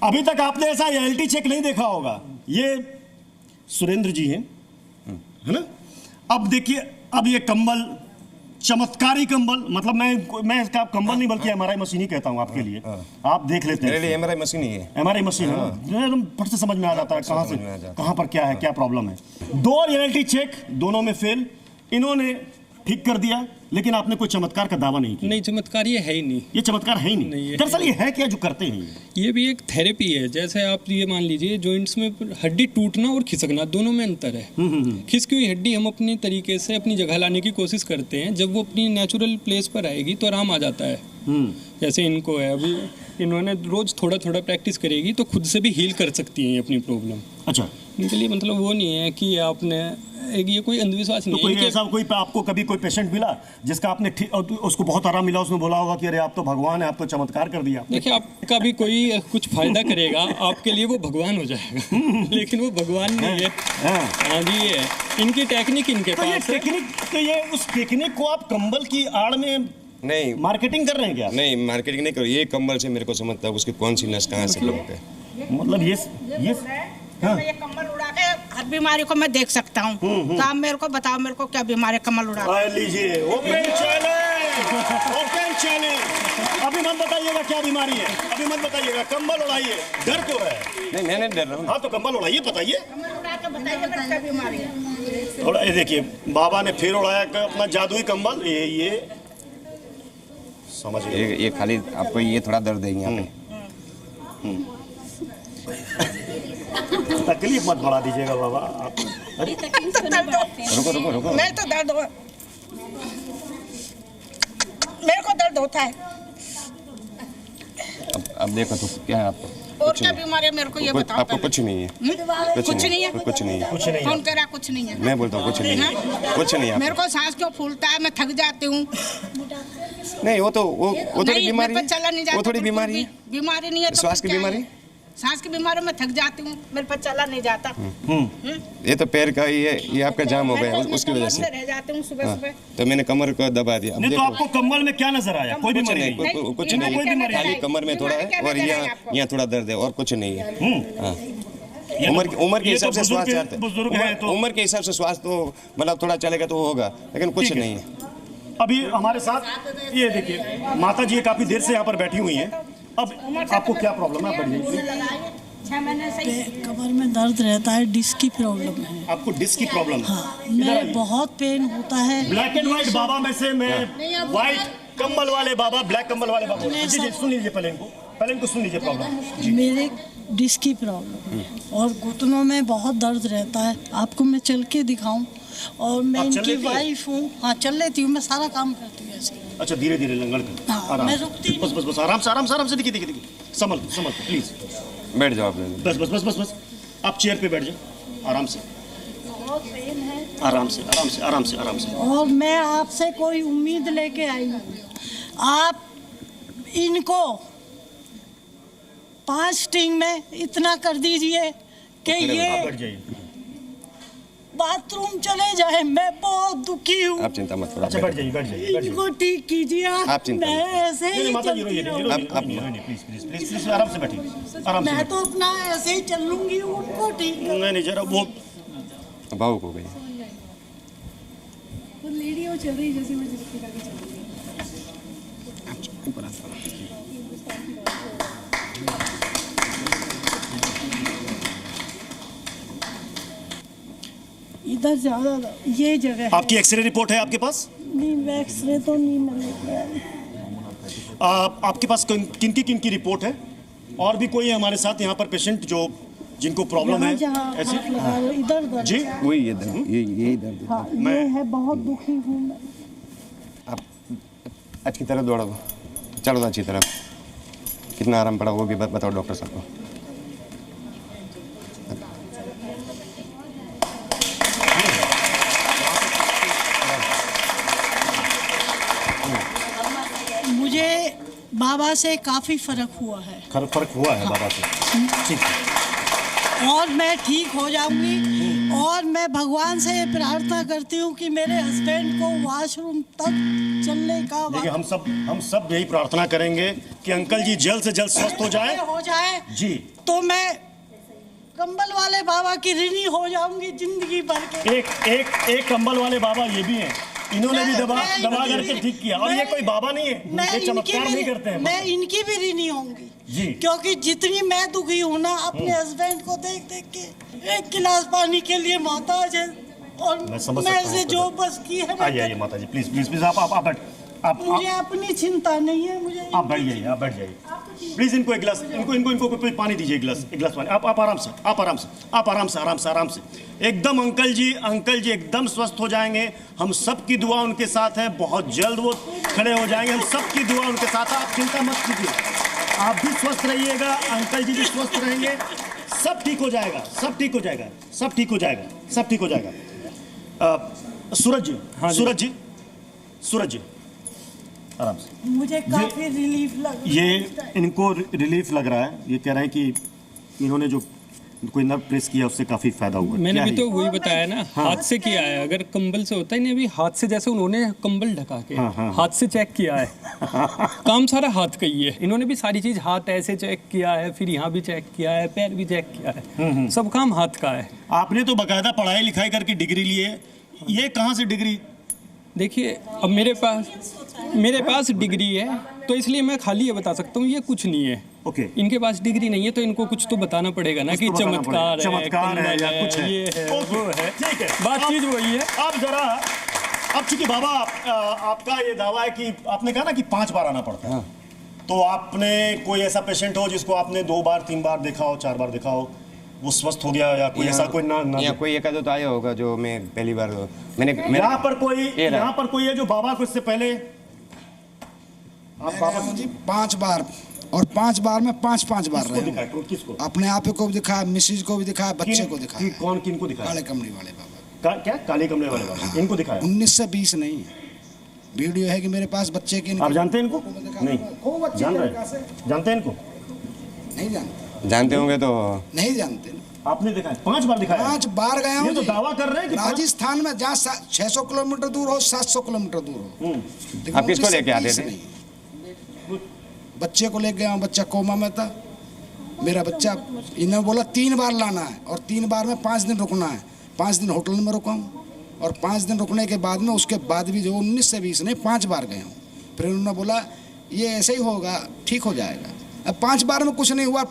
अभी तक आपने ऐसा रियलिटी चेक नहीं देखा होगा। ये सुरेंद्र जी हैं, है ना। अब देखिए, अब ये कंबल, चमत्कारी कंबल, मतलब मैं इसका कंबल नहीं बल्कि एमआरआई मशीन ही कहता हूँ आपके लिए। आप देख लेते हैं, मेरे लिए एमआरआई मशीन ही है। एमआरआई मशीन है, एकदम फट से समझ में आ जाता है कहाँ से कहाँ पर क्या है, क्या प्रॉब्लम है। 2 रियलिटी चेक, दोनों में फेल। इन्होंने ठीक कर दिया, लेकिन आपने कोई चमत्कार का दावा नहीं किया। नहीं, चमत्कार ये है ही नहीं। ये चमत्कार है ही नहीं। दरअसल ये है क्या जो करते हैं? ये भी एक थेरेपी है। जैसे आप ये मान लीजिए, जॉइंट्स में हड्डी टूटना और खिसकना दोनों में अंतर है। खिसकी हुई हड्डी हम अपनी तरीके से अपनी जगह लाने की कोशिश करते हैं, जब वो अपनी नेचुरल प्लेस पर आएगी तो आराम आ जाता है। जैसे इनको है, अभी इन्होंने रोज थोड़ा थोड़ा प्रैक्टिस करेगी तो खुद से भी हील कर सकती हैं अपनी प्रॉब्लम। अच्छा, इनके लिए मतलब वो नहीं है कि आपने ये कोई अंधविश्वास नहीं तो है। कोई ऐसा कोई आपको कभी कोई पेशेंट मिला जिसका आपने उसको बहुत आराम मिला, उसने बोला होगा कि अरे आप तो भगवान है, आप तो चमत्कार कर दिया? देखिए, आपका भी कोई कुछ फायदा करेगा आपके लिए, वो भगवान हो जाएगा। लेकिन वो भगवान नहीं है। हाँ जी, ये है इनकी टेक्निक, इनके तो ये पास है। टेक्निक, तो ये उस टेक्निक को आप कंबल की आड़ में नहीं, मार्केटिंग कर रहे हैं क्या? नहीं, मार्केटिंग नहीं करो। ये कंबल से मेरे को समझता है उसकी कौन सी नस कहाँ से लोग है। मतलब ये हाँ। मैं ये कम्बल उड़ा के हर बीमारी को मैं देख सकता हूँ। तो आप मेरे को बताओ, मेरे को क्या बीमारी कम्बल उड़ा? लीजिए, ओपन चैलेंज, ओपन चैलेंज। अभी मत बताइएगा क्या बीमारी है, अभी मत बताइएगा, कंबल उड़ाइए। डर क्यों है? नहीं, मैं नहीं डर रहा हूँ। हाँ, तो कंबल उड़ाइए, बताइए। कम्बल उड़ा के बताइए मेरे क्या बीमारी है। थोड़ा ये देखिए, बाबा ने फिर उड़ाया अपना जादुई कंबल। ये समझिए, ये खाली आपको ये थोड़ा दर्द देंगे यहाँ पे। तकलीफ मत बढ़ा दीजिएगा बाबा आप। अरे रुको रुको रुको। मैं तो दर्द हो, मेरे को दर्द होता है। अब देखो तो क्या है आपको? और क्या बीमारी है मेरे को ये बताओ। आपको कुछ नहीं है। कुछ नहीं है, कुछ नहीं है। कुछ नहीं कौन कह रहा कुछ नहीं है? मैं बोलता हूँ कुछ नहीं है, कुछ नहीं है। मेरे को सांस क्यों फूलता है, मैं थक जाती हूँ। नहीं, वो थोड़ी बीमारी है। चला नहीं जाता, वो थोड़ी बीमारी है। बीमारी नहीं है तो श्वास की बीमारी, सांस की बीमारी में थक जाती हूँ, मेरे पर चला नहीं जाता। ये तो पैर का ही है, ये आपका जाम हो गया उसकी वजह से रह जाती हूँ सुबह सुबह। तो मैंने कमर को दबा दिया। नहीं, तो आपको कंबल में क्या नजर आया? कोई बीमारी नहीं? कुछ नहीं, खाली कमर में थोड़ा है और यहाँ थोड़ा दर्द है और कुछ नहीं है। हाँ, उम्र के हिसाब से स्वास्थ्य, बुजुर्ग है तो उम्र के हिसाब से स्वास्थ्य तो मतलब थोड़ा चलेगा तो होगा, लेकिन कुछ नहीं है। अभी हमारे साथ ये देखिए, माता जी काफी देर से यहाँ पर बैठी हुई हैं। अब आपको क्या प्रॉब्लम है? कमर में दर्द रहता है, डिस्क की प्रॉब्लम है। आपको डिस्क की प्रॉब्लम है? हाँ, मैं बहुत पेन होता है। ब्लैक एंड व्हाइट बाबा में से मैं व्हाइट कंबल वाले बाबा, ब्लैक कंबल वाले बाबा। जी जी, सुन लीजिए पहले इनको सुन लीजिए प्रॉब्लम। मेरे डिस्क की प्रॉब्लम है और घुटनों में बहुत दर्द रहता है। आपको मैं चल के दिखाऊं? और मैं इनकी वाइफ हूँ। हाँ, चल लेती हूँ, मैं सारा काम करती हूँ ऐसे। अच्छा, धीरे धीरे लंगड़ कर। हाँ, मैं रुकती बस बस बस, आराम से देखिए, संभल प्लीज। बैठ जाओ आप। बस आप चेयर पे बैठ जाओ, आराम से। बहुत पेन है। आराम से। और मैं आपसे कोई उम्मीद लेके आई हूँ। आप इनको 5 स्टिंग में इतना कर दीजिए कि ये बाथरूम चले जाए। मैं बहुत दुखी हूँ। आप चिंता मत करो। अच्छा, बैठ जाइए। इनको ठीक कीजिए आप चिंता मैं ऐसे ही माता जी, प्लीज आराम से बैठिए, आराम से। मैं तो अपना ऐसे ही चल लूंगी, उनको ठीक। नहीं, जरा वो भावुक हो गई। लेडी चल रही जैसे मैं जिसकी चल रही। इधर ज्यादा ये जगह है। आपकी एक्सरे रिपोर्ट है आपके पास? नहीं, एक्सरे तो नहीं मिलेगा। आपके पास किन की रिपोर्ट है? और भी कोई है हमारे साथ यहाँ पर पेशेंट जिनको प्रॉब्लम है ऐसी? इधर दर्द जी, वही ये दर्द। हाँ, ये है, बहुत दुखी हूँ मैं। आप अच्छी तरह दौड़ो, चलो अच्छी तरह। कितना आराम पड़ा वो भी बताओ डॉक्टर साहब को। मुझे बाबा से काफ़ी फर्क हुआ है। फर्क हुआ है बाबा से? ठीक है। और मैं ठीक हो जाऊंगी और मैं भगवान से ये प्रार्थना करती हूँ कि मेरे हस्बैंड को वॉशरूम तक चलने का देखिए हम सब यही प्रार्थना करेंगे कि अंकल जी जल्द से जल्द स्वस्थ हो जाए जी। तो मैं कंबल वाले बाबा की ऋणी हो जाऊंगी जिंदगी भर के। एक कंबल वाले बाबा ये भी हैं, इन्होंने भी दबा करके ठीक किया, और ये कोई बाबा नहीं है, ये चमत्कार नहीं करते हैं। मैं इनकी भी ऋणी होंगी जी, क्योंकि जितनी मैं दुखी हूँ ना अपने हस्बैंड को देख देख के, एक गिलास पानी के लिए मोहताज है, और मैं से जो बस की है। आइए माता जी, प्लीज प्लीज प्लीज आप मुझे अपनी चिंता नहीं है, मुझे आप बैठ जाइए प्लीज। इनको एक गिलास, इनको कोई पानी दीजिए, एक गिलास पानी। आप आराम से एकदम अंकल जी एकदम स्वस्थ हो जाएंगे। हम सब की दुआ उनके साथ है, बहुत जल्द वो खड़े हो जाएंगे। हम सब की दुआ उनके साथ है, आप चिंता मत कीजिए। आप भी स्वस्थ रहिएगा, अंकल जी भी स्वस्थ रहेंगे, सब ठीक हो जाएगा, सब ठीक हो जाएगा। सूरज जी आराम से। मुझे काफी रिलीफ लग ये इनको रिलीफ लग रहा है, ये कह रहे हैं कि इन्होंने जो कोई नर्व प्रेस किया उससे काफी फायदा हुआ। मैंने भी तो वही बताया ना, हाथ से किया है। अगर कंबल से होता ही नहीं, अभी हाथ से, जैसे उन्होंने कंबल ढका के हाथ से चेक किया है। काम सारा हाथ का ही है। इन्होंने भी सारी चीज हाथ ऐसे चेक किया है, फिर यहाँ भी चेक किया है, पैर भी चेक किया है, सब काम हाथ का है। आपने तो बकायदा पढ़ाई लिखाई करके डिग्री ली है, ये कहाँ से डिग्री? देखिए अब मेरे पास डिग्री है, तो इसलिए मैं खाली ये बता सकता हूँ, ये कुछ नहीं है। ओके। इनके पास डिग्री नहीं है, तो इनको कुछ तो बताना पड़ेगा ना कि चमत्कार है या कुछ है, ये है वो है। ठीक है, बात चीज वही है। अब चूंकि बाबा आपका ये दावा है कि आपने कहा ना कि 5 बार आना पड़ता है, तो आपने कोई ऐसा पेशेंट हो जिसको आपने 2 बार 3 बार देखा हो, 4 बार देखा हो, वो स्वस्थ हो गया, या कोई ऐसा कोई ना या कोई एक आधा तो आया होगा जो मैं पहली बार मैंने यहाँ पर कोई है जो बाबा को इससे पहले आप बाबा जी 5 बार, और 5 बार में 5 बार रहे। किसको? अपने आप को भी दिखाया, मिसेज को भी दिखाया, बच्चे को दिखाया। कौन किनको दिखाया? काले कमरे वाले बाबा। क्या काले कमरे वाले बाबा? इनको दिखाया 19 से 20 नहीं, वीडियो है कि मेरे पास बच्चे की। आप जानते हैं इनको? नहीं जान रहे, जानते हैं इनको? नहीं जानते। जानते होंगे तो नहीं जानते। आपने दिखाया 5 बार दिखाया? 5 बार गया हूँ। ये तो दावा कर रहे हैं कि राजस्थान में जहाँ 600 किलोमीटर दूर हो, 700 किलोमीटर दूर हो। आप किसको लेके आते थे? बच्चे को लेके गया हूँ, बच्चा कोमा में था मेरा बच्चा। इन्होंने बोला 3 बार लाना है, और 3 बार में 5 दिन रुकना है। 5 दिन होटल में रुका हूँ, और 5 दिन रुकने के बाद में उसके बाद भी जो 19 से 20 नहीं 5 बार गए हूँ। फिर उन्होंने बोला ये ऐसे ही होगा, ठीक हो जाएगा। अब 5 बार में कुछ नहीं हुआ,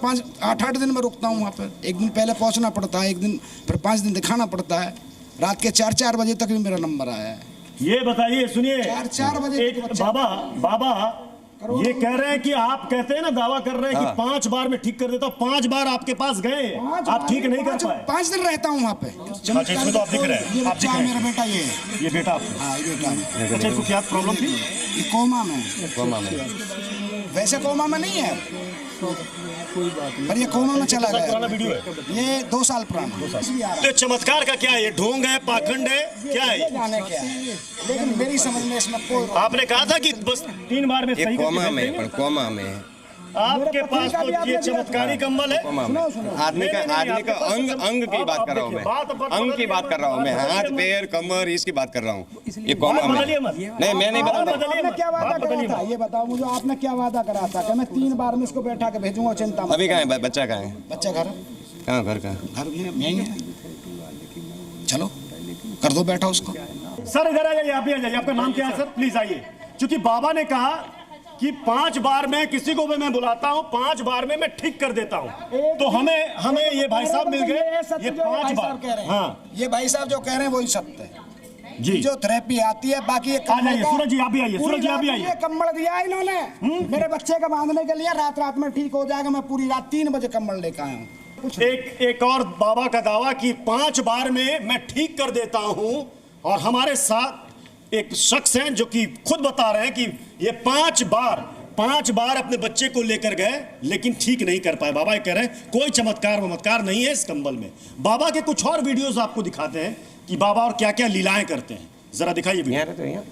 8 दिन में रुकता हूँ वहाँ पर। एक दिन पहले पहुँचना पड़ता है, एक दिन फिर 5 दिन दिखाना पड़ता है। रात के 4 बजे तक भी मेरा नंबर आया है। ये बताइए, सुनिए, 4 बजे बाबा ये कह रहे हैं कि आप कहते हैं ना, दावा कर रहे हैं कि 5 बार में ठीक कर देता हूँ। 5 बार आपके पास गए, आप ठीक नहीं कर पाए। 5 दिन रहता हूँ वहाँ पे। अच्छा, इसमें तो आप दिख रहे हैं, आप दिख रहे हैं। मेरा बेटा ये बेटा आपका? हाँ, ये बेटा। अच्छा, इसको क्या प्रॉब्लम थी? ये कोमा में। वैसे कोमा में नहीं है, पर ये कोमा में चला गया। पुराना वीडियो है ये, 2 साल पुराना। तो चमत्कार का क्या है? ये ढोंग है, पाखंड है, क्या है? जाने क्या है, लेकिन मेरी समझ में इसमें कोई। आपने कहा था कि बस 3 बार में सही कोमा में आपके पास तो ये चमत्कारी कंबल है। आदमी का अंग की बात कर रहा हूँ मैं, अंग की बात कर रहा हूँ मैं, हाथ पैर कमर इसकी बात कर रहा हूँ। ये कोमा में नहीं, मैं नहीं बताता। आपने क्या वादा करा था ये बताओ मुझे, आपने क्या वादा करा था कि मैं 3 बार में इसको बैठा के भेजूंगा, चिंता मत। अभी कहाँ है बच्चा? कहाँ है बच्चा? घर कहाँ? घर का घर भी यहीं है। चलो कर दो बैठा उसको। सर इधर आ जाइए, आप भी आ जाइए। आपका नाम क्या है सर? प्लीज आइए। क्योंकि बाबा ने कहा कि 5 बार में किसी को भी मैं बुलाता हूँ, 5 बार में मैं ठीक कर देता हूँ। तो हमें ये भाई साहब मिल गए, ये 5 बार कह रहे हैं। हाँ, ये भाई साहब जो कह रहे हैं वही सत्य है जी। जो थेरेपी आती है, बाकी ये आ जाइए सूरज जी, आप भी आइए। सूरज जी आप भी आइए। ये कम्बल दिया इन्होंने मेरे बच्चे का बांधने के लिए, रात में ठीक हो जाएगा। मैं पूरी रात 3 बजे कम्बल लेकर आया हूँ। एक और बाबा का दावा कि 5 बार में मैं ठीक कर देता हूँ। और हमारे साथ एक शख्स हैं जो कि खुद बता रहे हैं कि ये 5 बार अपने बच्चे को लेकर गए, लेकिन ठीक नहीं कर पाए। बाबा ये कह रहे हैं कोई चमत्कार नहीं है इस कंबल में। बाबा के कुछ और वीडियोस आपको दिखाते हैं कि बाबा और क्या क्या लीलाएं करते हैं। जरा दिखाइए वीडियो।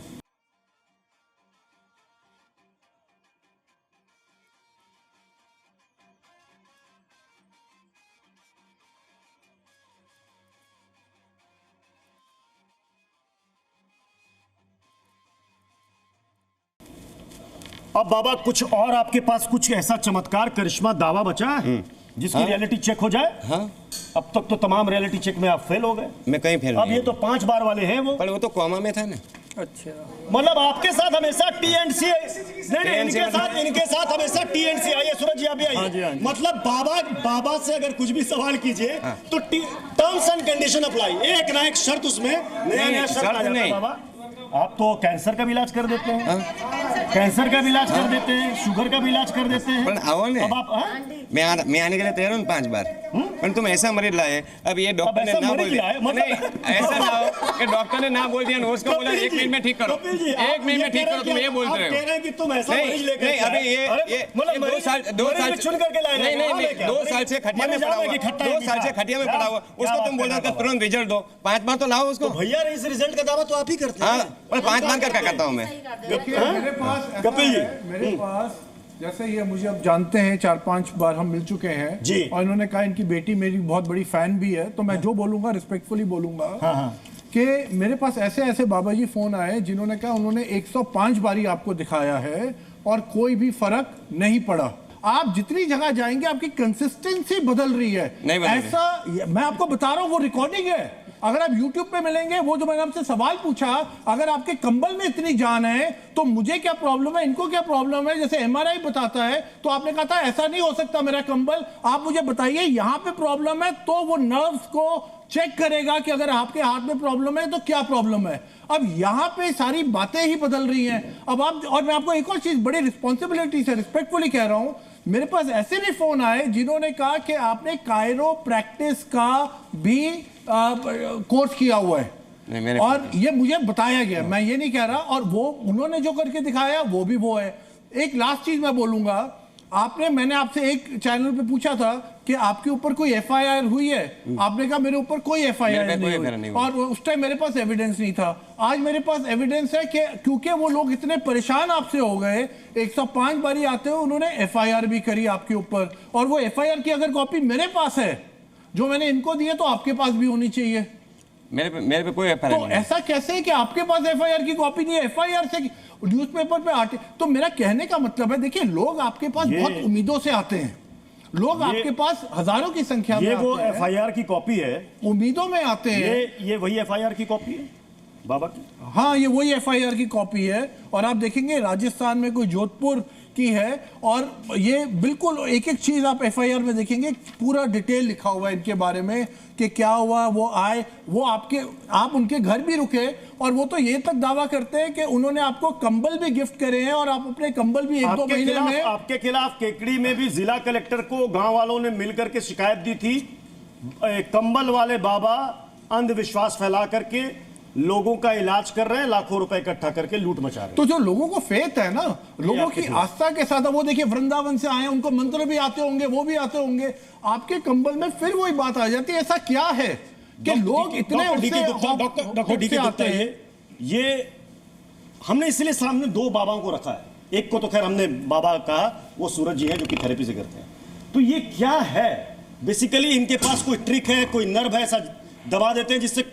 अब बाबा कुछ और आपके पास कुछ ऐसा चमत्कार करिश्मा दावा बचा है जिसकी रियलिटी चेक हो जाए? हाँ, अब तक तो तमाम रियलिटी चेक में आप फेल हो गए। मैं कहीं फेल अब नहीं ये तो 5 बार वाले हैं वो, पर वो तो कोमा में था ना। अच्छा, मतलब आपके साथ हमेशा TNC नहीं, इनके साथ हमेशा TNC। आइए सूरज जी, आप भी आइए। मतलब बाबा से अगर कुछ भी सवाल कीजिए तो टर्म्स एंड कंडीशन अप्लाई, एक ना एक शर्त उसमें नया शर्त आ जाता है। बाबा आप तो कैंसर का भी इलाज कर देते हैं, कैंसर का भी इलाज कर देते हैं, शुगर का भी इलाज कर देते हैं। अब आप मैं आने के लिए तैयार हूँ 5 बार, पर तुम ऐसा मरीज लाए। अब ये डॉक्टर ने ना बोल दिया, ऐसा ना हो कि डॉक्टर ने ना बोल दिया, नोट्स को बोला 1 मिनट में ठीक करो, 1 मिनट में ठीक करो, तुम ये बोलते रहे हो कि तुम ऐसा मरीज लेकर नहीं। अभी ये 2 साल चुन करके लाए, नहीं 2 साल से खटिया में पड़ा हुआ, 2 साल से खटिया में पड़ा हुआ, उसको तुम बोल रहे हो तुरंत रिजल्ट दो। 5 बार तो लाओ उसको। भैया इस रिजल्ट का दावा तो आप ही करते हैं। पर 5 बार क्या करता हूँ मैं? मेरे पास जैसे ये मुझे अब जानते हैं, 4-5 बार हम मिल चुके हैं जी। और इन्होंने कहा इनकी बेटी मेरी बहुत बड़ी फैन भी है, तो मैं जो बोलूंगा रिस्पेक्टफुली बोलूंगा कि मेरे पास ऐसे ऐसे बाबा जी फोन आए जिन्होंने कहा उन्होंने 105 बारी आपको दिखाया है और कोई भी फर्क नहीं पड़ा। आप जितनी जगह जाएंगे आपकी कंसिस्टेंसी बदल रही है। ऐसा मैं आपको बता रहा हूं, वो रिकॉर्डिंग है। अगर आप YouTube पे मिलेंगे, वो जो मैंने आपसे सवाल पूछा, अगर आपके कंबल में इतनी जान है तो मुझे क्या प्रॉब्लम है, इनको क्या प्रॉब्लम है? जैसे MRI बताता है तो आपने कहा था ऐसा नहीं हो सकता मेरा कंबल, आप मुझे बताइए यहाँ पे प्रॉब्लम है, तो वो नर्व्स को चेक करेगा कि अगर आपके हाथ में प्रॉब्लम है तो क्या प्रॉब्लम है। अब यहाँ पे सारी बातें ही बदल रही हैं। अब आप, और मैं आपको एक और चीज बड़ी रिस्पॉन्सिबिलिटी से रिस्पेक्टफुली कह रहा हूं, मेरे पास ऐसे भी फोन आए जिन्होंने कहा कि आपने कायरो प्रैक्टिस का भी कोर्स किया हुआ है और ये मुझे बताया गया, मैं ये नहीं कह रहा, और वो उन्होंने जो करके दिखाया वो भी वो है। एक लास्ट चीज मैं बोलूंगा, मैंने आपसे एक चैनल पे पूछा था कि आपके ऊपर कोई FIR हुई है, आपने कहा मेरे ऊपर कोई FIR नहीं हुई, और उस टाइम मेरे पास एविडेंस नहीं था। आज मेरे पास एविडेंस है कि क्योंकि वो लोग इतने परेशान आपसे हो गए, 105 बारी आते हुए उन्होंने FIR भी करी आपके ऊपर, और वो FIR की अगर कॉपी मेरे पास है जो मैंने इनको दी है तो आपके पास भी होनी चाहिए। मेरे पे कोई FIR नहीं है। ऐसा कैसे है कि आपके पास FIR की कॉपी नहीं है? FIR से न्यूज़पेपर पे आते, तो मेरा कहने का मतलब है, देखिए लोग आपके पास बहुत उम्मीदों से आते हैं, लोग आपके पास हजारों की संख्या में आते हैं। ये वो FIR की कॉपी है, उम्मीदों में आते हैं। ये वही FIR की कॉपी है बाबा की? हाँ, ये वही FIR की कॉपी है, और आप देखेंगे राजस्थान में कोई जोधपुर की है, और ये बिल्कुल एक एक चीज आप FIR में देखेंगे, पूरा डिटेल लिखा हुआ है इनके बारे में कि क्या हुआ, वो आए, वो आप उनके घर भी रुके, और वो तो ये तक दावा करते हैं कि उन्होंने आपको कंबल भी गिफ्ट करे हैं, और आप अपने कंबल भी 1-2 महीने में। आपके खिलाफ केकड़ी में भी जिला कलेक्टर को गांव वालों ने मिलकर के शिकायत दी थी, कंबल वाले बाबा अंधविश्वास फैला करके लोगों का इलाज कर रहे हैं, लाखों रुपए इकट्ठा करके लूट मचा रहे हैं। तो जो लोगों को फेथ है ना, लोगों की आस्था के साथ, वो देखिए वृंदावन से आए, उनको मंत्र भी आते होंगे, वो भी आते होंगे, आपके कंबल में फिर वही बात आ जाती है। ऐसा क्या है कि लोग इतने डॉक्टर आते हैं? ये हमने इसलिए सामने 2 बाबाओं को रखा है, एक को तो खैर हमने बाबा कहा, वो सूरज जी हैं जो कि थेरेपी से करते हैं। तो ये क्या है बेसिकली? इनके पास कोई ट्रिक है, कोई नर्व है, ऐसा दबा देते हैं जिससे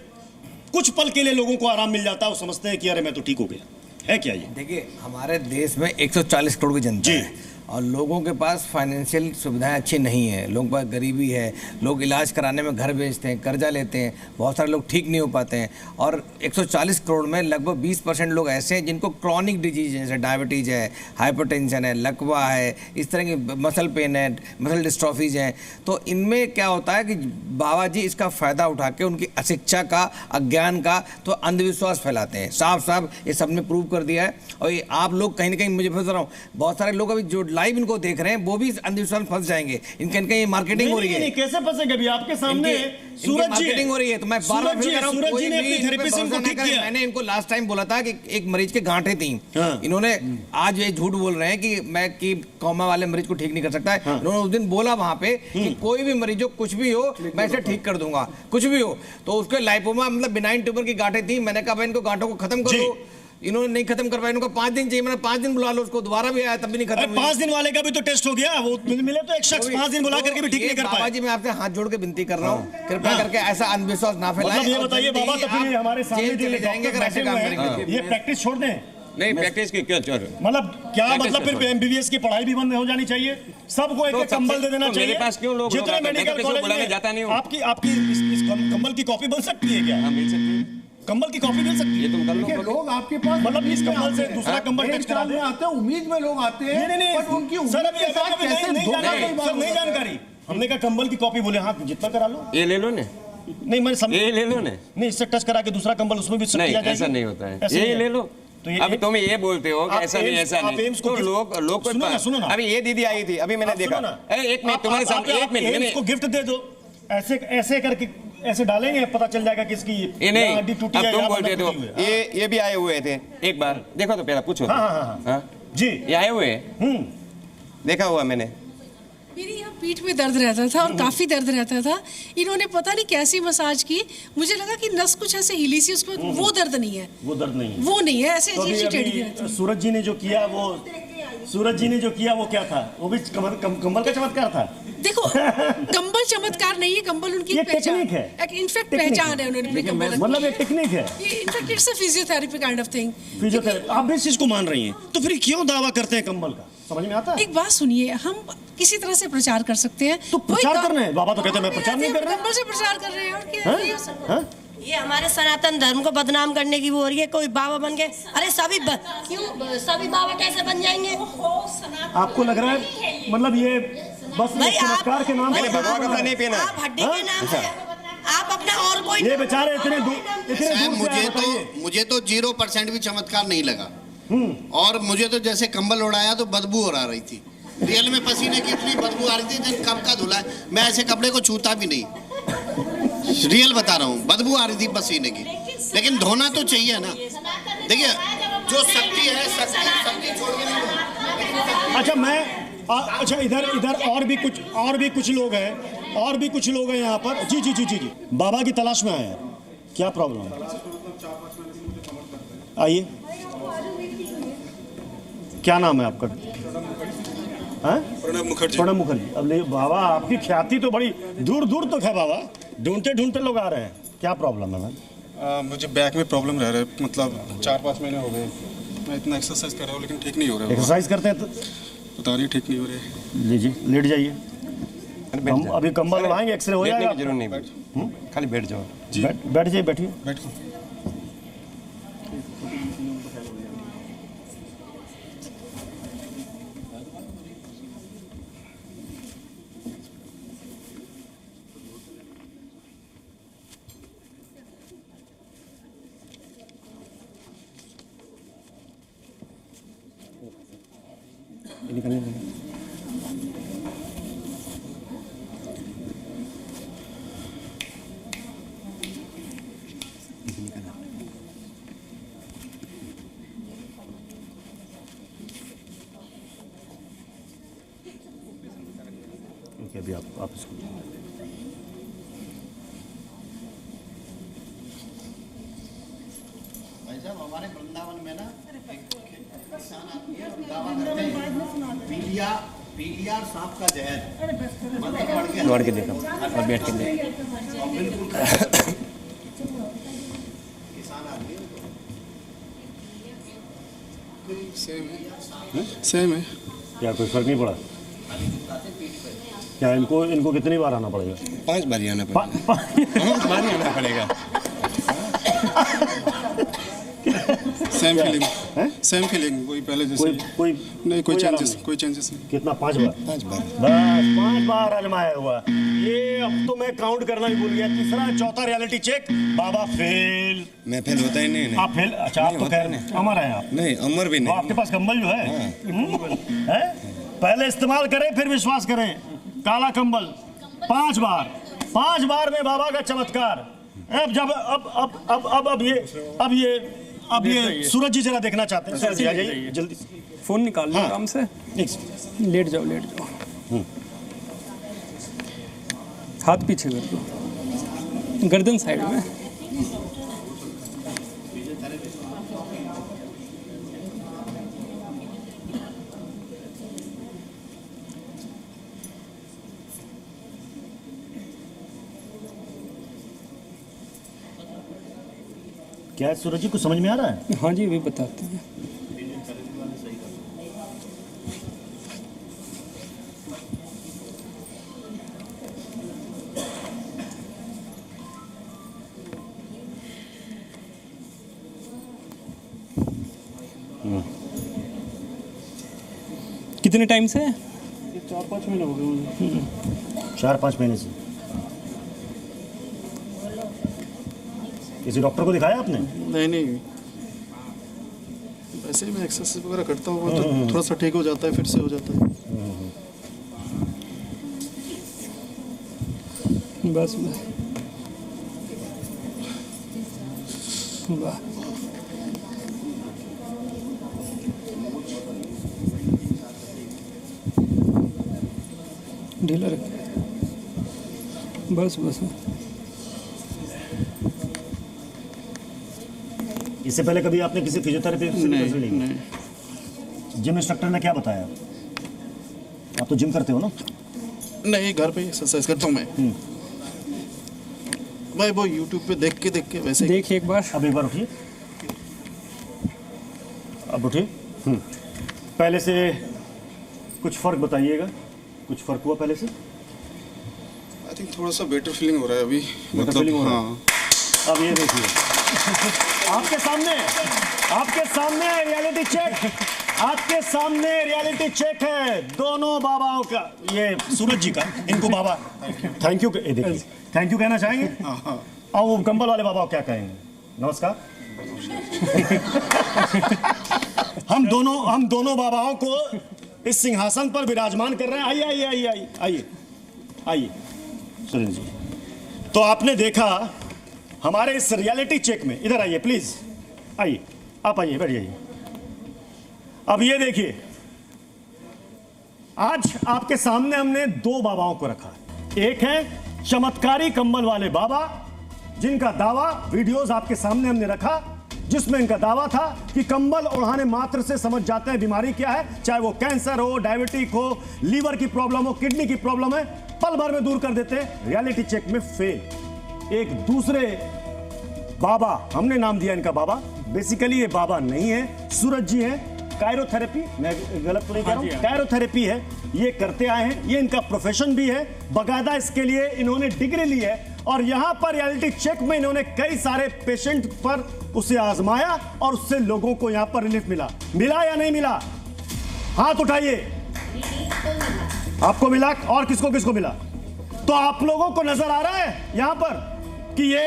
कुछ पल के लिए लोगों को आराम मिल जाता है, वो समझते हैं कि अरे मैं तो ठीक हो गया। है क्या ये? देखिए, हमारे देश में 140 करोड़ की जनता है, और लोगों के पास फाइनेंशियल सुविधाएं अच्छी नहीं है, लोगों के पास गरीबी है, लोग इलाज कराने में घर बेचते हैं, कर्जा लेते हैं, बहुत सारे लोग ठीक नहीं हो पाते हैं, और 140 करोड़ में लगभग 20% लोग ऐसे हैं जिनको क्रॉनिक डिजीज है, जैसे डायबिटीज़ है, हाइपरटेंशन है, लकवा है, इस तरह की मसल पेन है, मसल डिस्ट्रॉफीज हैं। तो इनमें क्या होता है कि बाबा जी इसका फ़ायदा उठा के उनकी अशिक्षा का, अज्ञान का, तो अंधविश्वास फैलाते हैं। साफ साफ ये सबने प्रूव कर दिया है, और ये आप लोग कहीं ना कहीं, मुझे फंस रहा हूँ, बहुत सारे लोग अभी जो लाइव इनको देख रहे हैं वो भी अंधविश्वास में फंस जाएंगे, इनके ये मार्केटिंग हो रही है। नहीं, कैसे फंसेंगे? अभी आपके सामने सूरज जी मार्केटिंग हो रही है, तो मैं बार-बार फिर कह रहा हूं, कोई भी थेरेपिस्ट को ठीक किया। मैंने इनको लास्ट टाइम बोला था कि एक मरीज के गांठें थी, इन्होंने आज ये झूठ बोल रहे हैं कि मैं कि कोमा वाले मरीज को ठीक नहीं कर सकता है। इन्होंने उस दिन बोला वहां पे कि कोई भी मरीज हो, कुछ भी हो, मैं इसे ठीक कर दूंगा, कुछ भी हो। तो उसके लाइपोमा मतलब बिनाइन ट्यूमर की गांठें थी, मैंने कहा इनको गांठों को खत्म कर दो, इन्होंने नहीं खत्म कर पाया, इनको 5 दिन चाहिए, मैंने 5 दिन बुला लो, उसको दोबारा भी आया तब भी नहीं खत्म। 5 दिन वाले का भी तो टेस्ट हो गया, वो मिले तो एक शख्स 5 दिन बुला करके भी ठीक नहीं कर पाया। बाबा जी, मैं आपसे हाथ जोड़ के विनती कर रहा हूँ, कृपया करके ऐसा अंधविश्वास ना फैलाएं। ये बताइए बाबा, तो फिर हमारे सामने चले जाएंगे अगर ऐसे काम करेंगे। ये प्रैक्टिस छोड़ दें, नहीं प्रैक्टिस की क्यों चोर मतलब क्या Practice मतलब क्यों फिर MBBS की पढ़ाई भी बंद हो जानी चाहिए, सबको एक तो एक कंबल दे देना तो चाहिए। मेरे पास क्यों लोग जितने आते हैं? मैं तो मेडिकल किसी को कॉलेज बुलाने में जाता नहीं हूँ। आपकी आपकी इस कंबल की कॉपी बन सकती है क्या? हाँ मिल सकती है, कंबल की कॉपी मिल सकती ये है? तुम कर लो देखिए, लोग आपके पास मतलब इस उम्मीद में कंबल से आते हैं। दूसरा कंबल एक टच करा साल दे। में आते हैं, उम्मीद में लोग आते हैं, नहीं नहीं बट उनकी सर, उम्मीद अभी के साथ अभी कैसे नहीं धोखा जानकारी, कई बार सर हो नहीं जाता है। जानकारी। हमने कहा कंबल की कॉपी बोले, हाँ जितना करा लो। ये ले लो ने, नहीं मैं समझ ये ले लो ने, नहीं, इससे टच करा के दूसरा कंबल उसमें भी नहीं किया जाएगा। ऐसा नहीं होता है, ऐसे ये नहीं ले है। लो। तो ये- अभी तुम ये बोलते हो कि आप ऐसा नहीं एम्स- ऐसा आप नहीं, एम्स को तो गिफ्ट- लोग कोई सुनो ना, सुनो ना। अभी ये दीदी आई थी, अभी मैंने आप देखा, सुनो ना। एक मिनट तुम्हारे आप- सामने, आप- एक मिनट एम्स मैंने को गिफ्ट दे दो, ऐसे ऐसे करके ऐसे डालेंगे, पता चल जाएगा किसकी ये नहीं, हड्डी टूटी अब है तुम या बोलते बंदा हो टूटी हुई है। ये भी आए हुए थे, एक बार देखो तो पहला पूछो। हाँ, हाँ, हाँ, हाँ? जी ये आए हुए हैं? देखा हुआ मैंने। मेरी यहाँ पीठ में दर्द रहता था और काफ़ी दर्द रहता था। इन्होंने पता नहीं कैसी मसाज की, मुझे लगा कि नस कुछ ऐसे हिली सी, उसमें वो दर्द नहीं है, वो दर्द नहीं है। वो नहीं है, ऐसे तो अजीब सी टेढ़ी रहती अभी सूरज जी ने जो किया वो, सूरज जी ने जो किया वो क्या था? वो भी कंबल का चमत्कार था। है। देखो कंबल चमत्कार नहीं है, कंबल उनकी ये एक पहचान टेक्निक है। इनफैक्ट टेक्निक पहचान है उन्होंने अपने कंबल की। मतलब ये टेक्निक है, ये in fact it's a physiotherapy kind of thing. Physiotherapy. आप भी इस चीज को मान रही हैं, तो फिर क्यों दावा करते हैं कंबल का? समझ में आता है? एक बात सुनिए, हम किसी तरह से प्रचार कर सकते हैं। तो प्रचार कर रहे हैं, बाबा तो कहते हैं मैं प्रचार नहीं कर रहा। कंबल से प्रचार कर रहे हैं, और क्या है ये सब? हाँ? ये हमारे सनातन धर्म को बदनाम करने की वो हो रही है। कोई बाबा बन गए, अरे क्यों सभी बाबा कैसे बन जाएंगे? आपको लग रहा है मतलब ये बस भाई चमत्कार के नाम मैंने भगवा कपड़ा नहीं पहना। आप हड्डी के नाम से आप अपना और कोई ये बेचारे इतने दूर से आए, बताइए। मुझे तो 0% भी चमत्कार नहीं लगा। और मुझे तो जैसे कंबल उड़ाया तो बदबू हो रही थी, रियल में पसीने की इतनी बदबू आ रही थी, जब कब का धुला है। मैं ऐसे कपड़े को छूता भी नहीं, रियल बता रहा हूँ, बदबू आ रही थी पसीने की। लेकिन धोना तो चाहिए ना। देखिए जो शक्ति है, शक्ति छोड़ के नहीं। अच्छा अच्छा इधर और भी कुछ लोग हैं यहाँ पर। जी जी जी जी जी, बाबा की तलाश में आए हैं, क्या प्रॉब्लम है? आइए, क्या नाम है आपका? प्रणब मुखर्जी। प्रणब मुखर्जी। अब ले बाबा, आपकी ख्याति तो बड़ी दूर दूर तक है बाबा, ढूंढते लोग आ रहे हैं, क्या प्रॉब्लम है मैम? मुझे बैक में प्रॉब्लम रह रहा है, मतलब 4-5 महीने हो गए। मैं इतना एक्सरसाइज कर रहा हूँ लेकिन ठीक नहीं हो रहा है। एक्सरसाइज करते हैं तो पता नहीं, ठीक नहीं हो रहा है। लीजिए, लेट जाइए, हम अभी कंबल उड़ाएंगे, एक्सरे हो जाएगा। जरूर नहीं, खाली बैठ जाओ। बैठ जाइए, बैठिए। निकलने देंगे। ओके, अभी आप इसको भाई साहब, हमारे वृंदावन में ना किसान आदमी है, दावा करते हैं पीलिया सांप का जहर दौड़ के देखा और बैठ के देखा। बिल्कुल किसान आदमी सेम है। क्या कोई फर्क नहीं पड़ा? क्या इनको कितनी बार आना पड़ेगा? 5 बार आना पड़ेगा। 5 बार आना पड़ेगा। सेम फीलिंग वही पहले जैसे। कोई नहीं, कोई चेंजेस नहीं। कितना? 5 बार? 5 बार बस 5 बार आजमाया हुआ ये। अब तो मैं काउंट करना ही भूल गया। तीसरा चौथा रियलिटी चेक, बाबा फेल। मैं फेल होता ही नहीं। आप फेल? अच्छा, आप तो खैर अमर हैं आप। नहीं, अमर भी तो नहीं। आपके पास कंबल जो है पहले इस्तेमाल करें फिर विश्वास करें। काला कंबल 5 बार में बाबा का चमत्कार। अब ये सूरज जी जरा देखना चाहते हैं। सूरज जी आ जाइए जल्दी। फोन निकाल लो आराम से, लेट जाओ। हाथ पीछे कर दो, गर्दन साइड में। क्या सूरज जी को समझ में आ रहा है? हाँ जी, अभी बताते हैं। कितने टाइम से? 4-5 महीने हो गए मुझे। 4-5 महीने से। किसी डॉक्टर को दिखाया आपने? नहीं, वैसे ही मैं एक्सरसाइज वगैरह करता हूँ तो थोड़ा सा ठीक हो जाता है, फिर से हो जाता है। बस वाह, ढीला रख, बस। इससे पहले कभी आपने किसी फिजियोथेरेपी से नहीं। जिम इंस्ट्रक्टर ने क्या बताया? आप तो जिम करते हो ना? नहीं, घर पे एक्सरसाइज करता हूँ मैं। भाई वो यूट्यूब पे देख के वैसे देख एक बार। अब एक बार उठिए, अब उठिए। पहले से कुछ फर्क बताइएगा, कुछ फर्क हुआ पहले से? आई थिंक थोड़ा सा बेटर फीलिंग हो रहा है अभी, मतलब हाँ। अब ये देखिए आपके सामने रियलिटी चेक, आपके सामने रियलिटी चेक है दोनों बाबाओं का। ये सूरज जी का, इनको बाबा थैंक यू, देखिए थैंक यू कहना चाहेंगे? और वो कंबल वाले बाबा क्या कहेंगे? नमस्कार। हम दोनों बाबाओं को इस सिंहासन पर विराजमान कर रहे हैं। आइए सुरेंद्र जी। तो आपने देखा हमारे इस रियलिटी चेक में, इधर आइए प्लीज, आइए, आप आइए, बैठ जाइए। अब ये देखिए, आज आपके सामने हमने दो बाबाओं को रखा। एक है चमत्कारी कंबल वाले बाबा, जिनका दावा वीडियोस आपके सामने हमने रखा, जिसमें इनका दावा था कि कंबल ओढ़ाने मात्र से समझ जाते हैं बीमारी क्या है, चाहे वो कैंसर हो, डायबिटिक हो, लीवर की प्रॉब्लम हो, किडनी की प्रॉब्लम है, पल भर में दूर कर देते हैं। रियलिटी चेक में फेल। एक दूसरे बाबा, हमने नाम दिया इनका बाबा, बेसिकली ये बाबा नहीं है, सूरज जी हैं। कायरोथेरेपी, मैं गलत तो नहीं कह रहा हूं, कायरोथेरेपी है, ये करते आए हैं, ये इनका प्रोफेशन भी है, बकायदा इसके लिए इन्होंने डिग्री ली है। और यहां पर रियलिटी चेक में इन्होंने कई सारे पेशेंट पर उसे आजमाया और उससे लोगों को यहां पर रिलीफ मिला या नहीं मिला? हाथ उठाइए। आपको मिला और किसको किसको मिला? तो आप लोगों को नजर आ रहा है यहां पर कि ये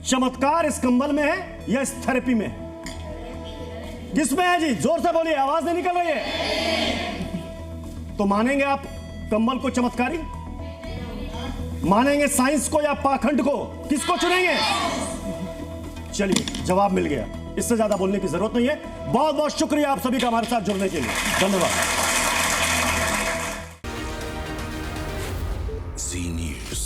चमत्कार इस कंबल में है या इस थेरेपी में है? किसमें है जी? जोर से बोलिए, आवाज नहीं निकल रही है। तो मानेंगे आप कंबल को चमत्कारी? मानेंगे साइंस को या पाखंड को? किसको चुनेंगे? चलिए, जवाब मिल गया, इससे ज्यादा बोलने की जरूरत नहीं है। बहुत बहुत शुक्रिया आप सभी का हमारे साथ जुड़ने के लिए, धन्यवाद। Zee News.